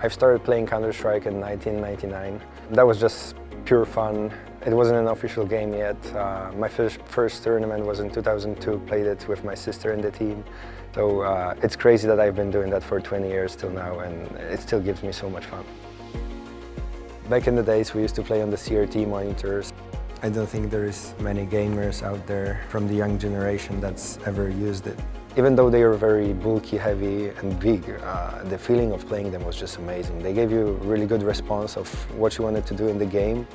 I started playing Counter-Strike in 1999. That was just pure fun. It wasn't an official game yet. My first tournament was in 2002, played it with my sister in the team. So it's crazy that I've been doing that for 20 years till now, and it still gives me so much fun. Back in the days, we used to play on the CRT monitors. I don't think there is many gamers out there from the young generation that's ever used it. Even though they were very bulky, heavy and big, the feeling of playing them was just amazing. They gave you a really good response of what you wanted to do in the game.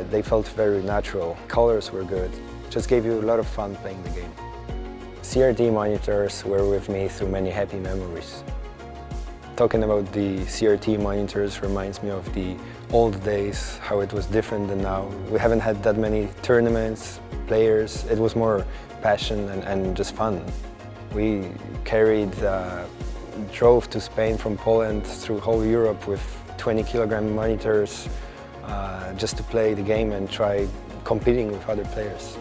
They felt very natural. Colors were good. Just gave you a lot of fun playing the game. CRT monitors were with me through many happy memories. Talking about the CRT monitors reminds me of the old days, how it was different than now. We haven't had that many tournaments, players. It was more passion and just fun. We drove to Spain from Poland through whole Europe with 20-kilogram monitors just to play the game and try competing with other players.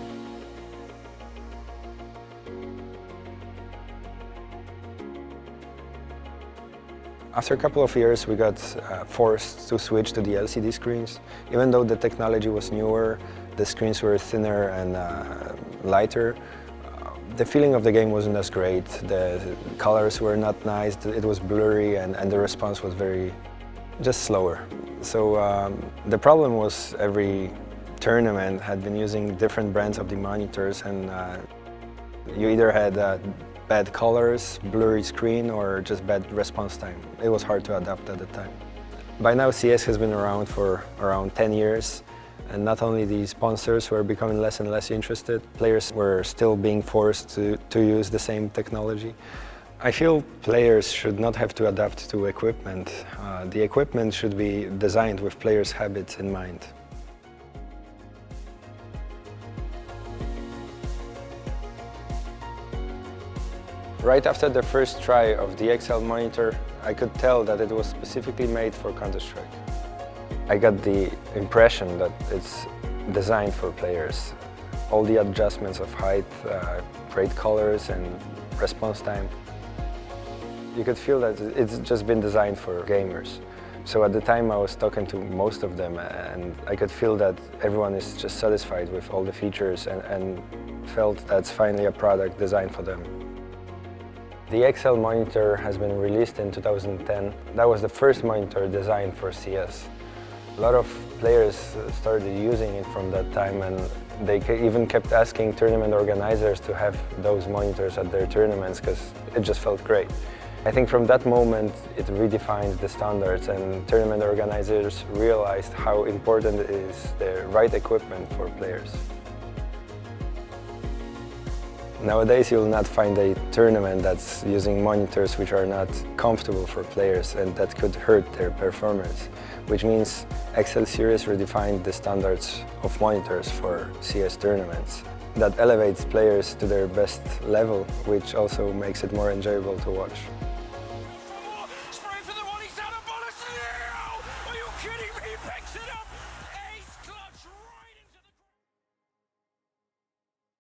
After a couple of years, we got forced to switch to the LCD screens. Even though the technology was newer, the screens were thinner and lighter, the feeling of the game wasn't as great. The colors were not nice, it was blurry, and the response was just slower. So the problem was every tournament had been using different brands of the monitors, and you either had bad colors, blurry screen, or just bad response time. It was hard to adapt at the time. By now, CS has been around for around 10 years, and not only the sponsors were becoming less and less interested, players were still being forced to use the same technology. I feel players should not have to adapt to equipment. The equipment should be designed with players' habits in mind. Right after the first try of the XL monitor, I could tell that it was specifically made for Counter-Strike. I got the impression that it's designed for players. All the adjustments of height, great colors and response time. You could feel that it's just been designed for gamers. So at the time I was talking to most of them, and I could feel that everyone is just satisfied with all the features and felt that's finally a product designed for them. The XL monitor has been released in 2010. That was the first monitor designed for CS. A lot of players started using it from that time, and they even kept asking tournament organizers to have those monitors at their tournaments because it just felt great. I think from that moment it redefined the standards, and tournament organizers realized how important it is the right equipment for players. Nowadays, you'll not find a tournament that's using monitors which are not comfortable for players and that could hurt their performance, which means XL Series redefined the standards of monitors for CS tournaments. That elevates players to their best level, which also makes it more enjoyable to watch.